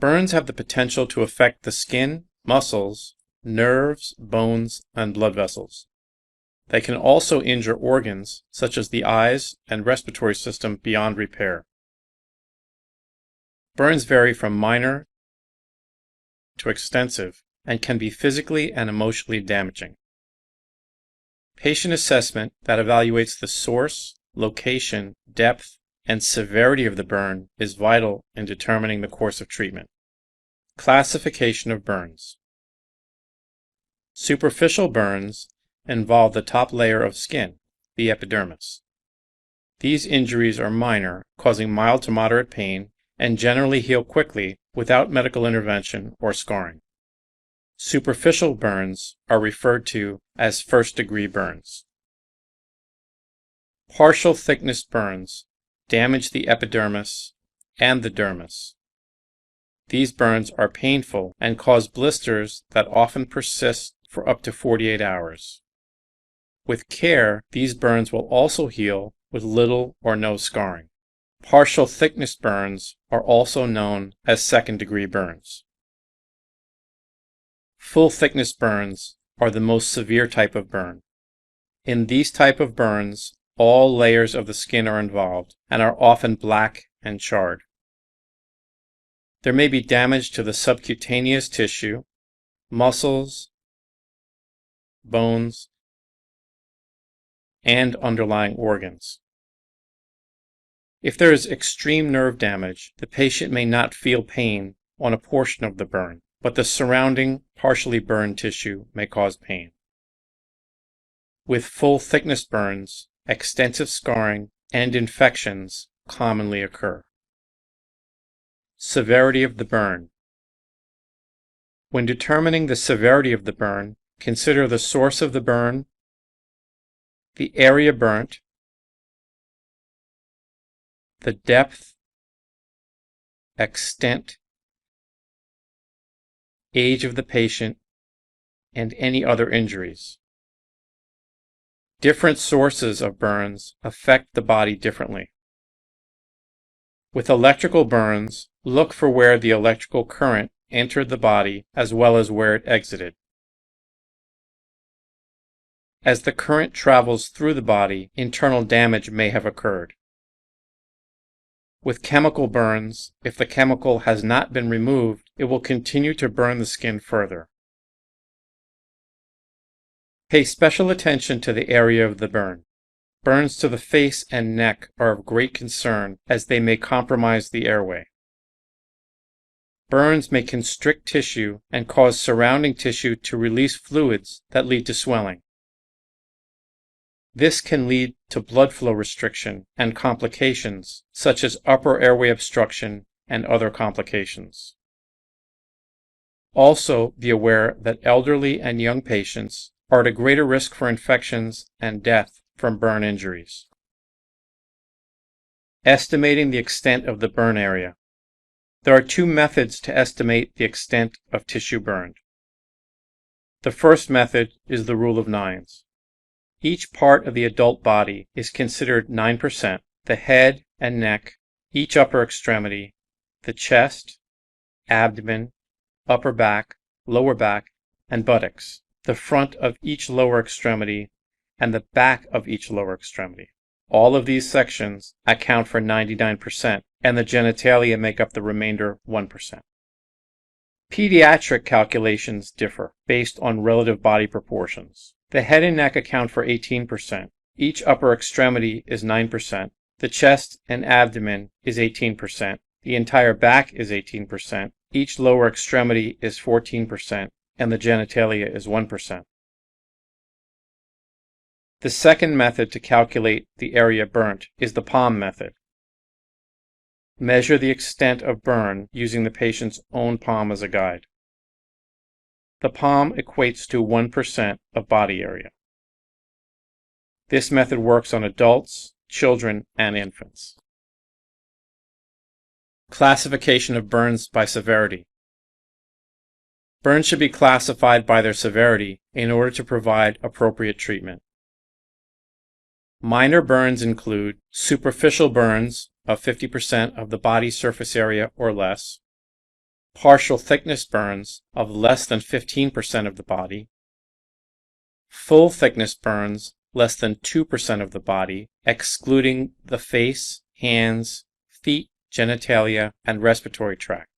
Burns have the potential to affect the skin, muscles, nerves, bones, and blood vessels. They can also injure organs such as the eyes and respiratory system beyond repair. Burns vary from minor to extensive and can be physically and emotionally damaging. Patient assessment that evaluates the source, location, depth, and severity of the burn is vital in determining the course of treatment. Classification of burns. Superficial burns involve the top layer of skin, the epidermis. These injuries are minor, causing mild to moderate pain, and generally heal quickly without medical intervention or scarring. Superficial burns are referred to as first-degree burns. Partial thickness burns damage the epidermis and the dermis. These burns are painful and cause blisters that often persist for up to 48 hours. With care, these burns will also heal with little or no scarring. Partial thickness burns are also known as second-degree burns. Full thickness burns are the most severe type of burn. In these type of burns, all layers of the skin are involved and are often black and charred. There may be damage to the subcutaneous tissue, muscles, bones, and underlying organs. If there is extreme nerve damage, the patient may not feel pain on a portion of the burn, but the surrounding partially burned tissue may cause pain. With full thickness burns, extensive scarring and infections commonly occur. Severity of the burn. When determining the severity of the burn, consider the source of the burn, the area burnt, the depth, extent, age of the patient, and any other injuries. Different sources of burns affect the body differently. With electrical burns, look for where the electrical current entered the body as well as where it exited. As the current travels through the body, internal damage may have occurred. With chemical burns, if the chemical has not been removed, it will continue to burn the skin further. Pay special attention to the area of the burn. Burns to the face and neck are of great concern as they may compromise the airway. Burns may constrict tissue and cause surrounding tissue to release fluids that lead to swelling. This can lead to blood flow restriction and complications such as upper airway obstruction and other complications. Also, be aware that elderly and young patients are at a greater risk for infections and death from burn injuries. Estimating the extent of the burn area. There are two methods to estimate the extent of tissue burned. The first method is the rule of nines. Each part of the adult body is considered 9%, the head and neck, each upper extremity, the chest, abdomen, upper back, lower back, and buttocks, the front of each lower extremity, and the back of each lower extremity. All of these sections account for 99%, and the genitalia make up the remainder 1%. Pediatric calculations differ based on relative body proportions. The head and neck account for 18%. Each upper extremity is 9%. The chest and abdomen is 18%. The entire back is 18%. Each lower extremity is 14%, and the genitalia is 1%. The second method to calculate the area burnt is the palm method. Measure the extent of burn using the patient's own palm as a guide. The palm equates to 1% of body area. This method works on adults, children, and infants. Classification of burns by severity. Burns should be classified by their severity in order to provide appropriate treatment. Minor burns include superficial burns of 50% of the body surface area or less, partial thickness burns of less than 15% of the body, full thickness burns less than 2% of the body, excluding the face, hands, feet, genitalia, and respiratory tract.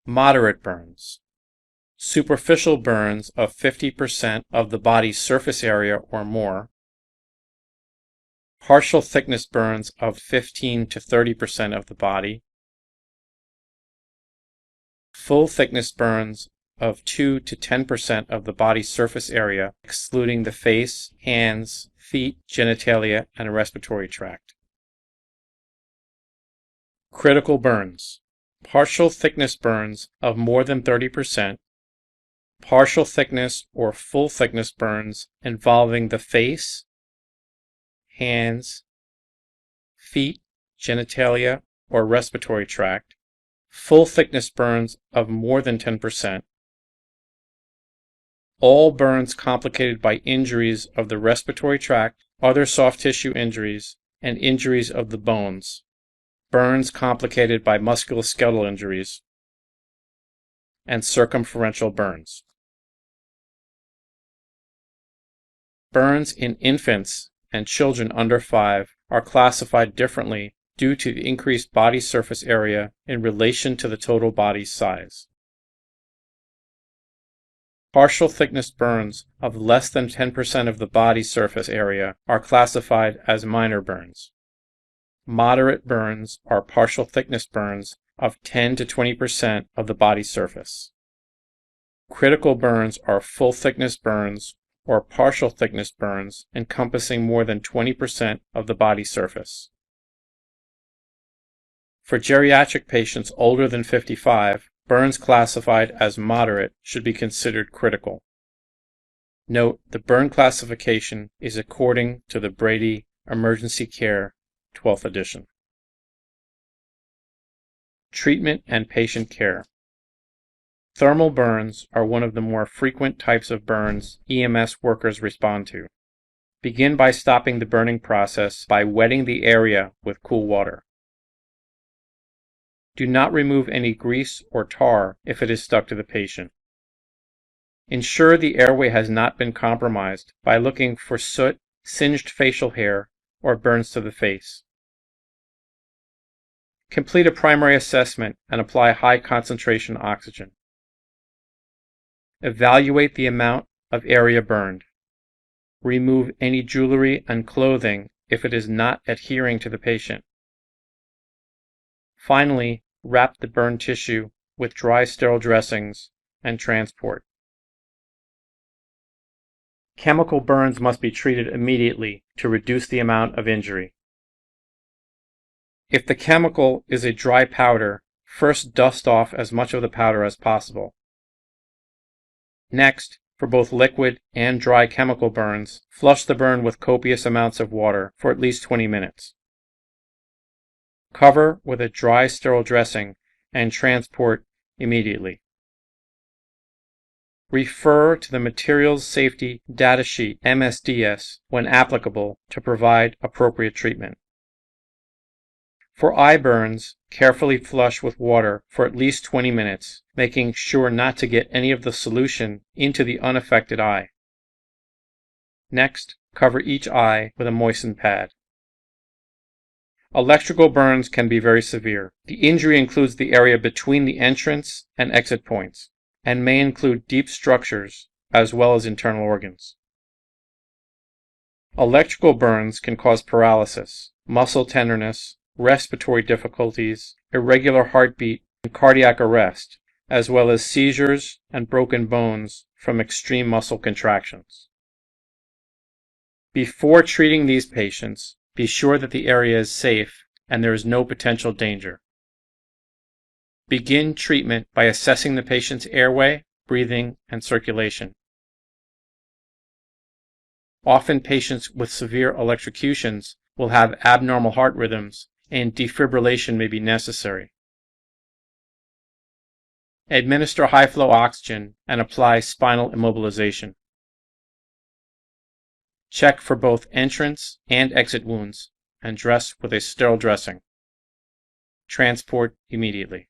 Moderate burns. Superficial burns of 50% of the body's surface area or more. Partial thickness burns of 15 to 30% of the body. Full thickness burns of 2 to 10% of the body's surface area, excluding the face, hands, feet, genitalia, and respiratory tract. Critical burns. Partial thickness burns of more than 30%, partial thickness or full thickness burns involving the face, hands, feet, genitalia, or respiratory tract, full thickness burns of more than 10%, all burns complicated by injuries of the respiratory tract, other soft tissue injuries, and injuries of the bones, burns complicated by musculoskeletal injuries, and circumferential burns. Burns in infants and children under 5 are classified differently due to the increased body surface area in relation to the total body size. Partial thickness burns of less than 10% of the body surface area are classified as minor burns. Moderate burns are partial thickness burns of 10 to 20% of the body surface. Critical burns are full thickness burns or partial thickness burns encompassing more than 20% of the body surface. For geriatric patients older than 55, burns classified as moderate should be considered critical. Note, the burn classification is according to the Brady Emergency Care 12th edition. Treatment and patient care. Thermal burns are one of the more frequent types of burns EMS workers respond to. Begin by stopping the burning process by wetting the area with cool water. Do not remove any grease or tar if it is stuck to the patient. Ensure the airway has not been compromised by looking for soot, singed facial hair, or burns to the face. Complete a primary assessment and apply high concentration oxygen. Evaluate the amount of area burned. Remove any jewelry and clothing if it is not adhering to the patient. Finally, wrap the burned tissue with dry sterile dressings and transport. Chemical burns must be treated immediately to reduce the amount of injury. If the chemical is a dry powder, first dust off as much of the powder as possible. Next, for both liquid and dry chemical burns, flush the burn with copious amounts of water for at least 20 minutes. Cover with a dry sterile dressing and transport immediately. Refer to the Materials Safety Data Sheet (MSDS) when applicable to provide appropriate treatment. For eye burns, carefully flush with water for at least 20 minutes, making sure not to get any of the solution into the unaffected eye. Next, cover each eye with a moistened pad. Electrical burns can be very severe. The injury includes the area between the entrance and exit points, and may include deep structures as well as internal organs. Electrical burns can cause paralysis, muscle tenderness, respiratory difficulties, irregular heartbeat, and cardiac arrest, as well as seizures and broken bones from extreme muscle contractions. Before treating these patients, be sure that the area is safe and there is no potential danger. Begin treatment by assessing the patient's airway, breathing, and circulation. Often patients with severe electrocutions will have abnormal heart rhythms and defibrillation may be necessary. Administer high-flow oxygen and apply spinal immobilization. Check for both entrance and exit wounds and dress with a sterile dressing. Transport immediately.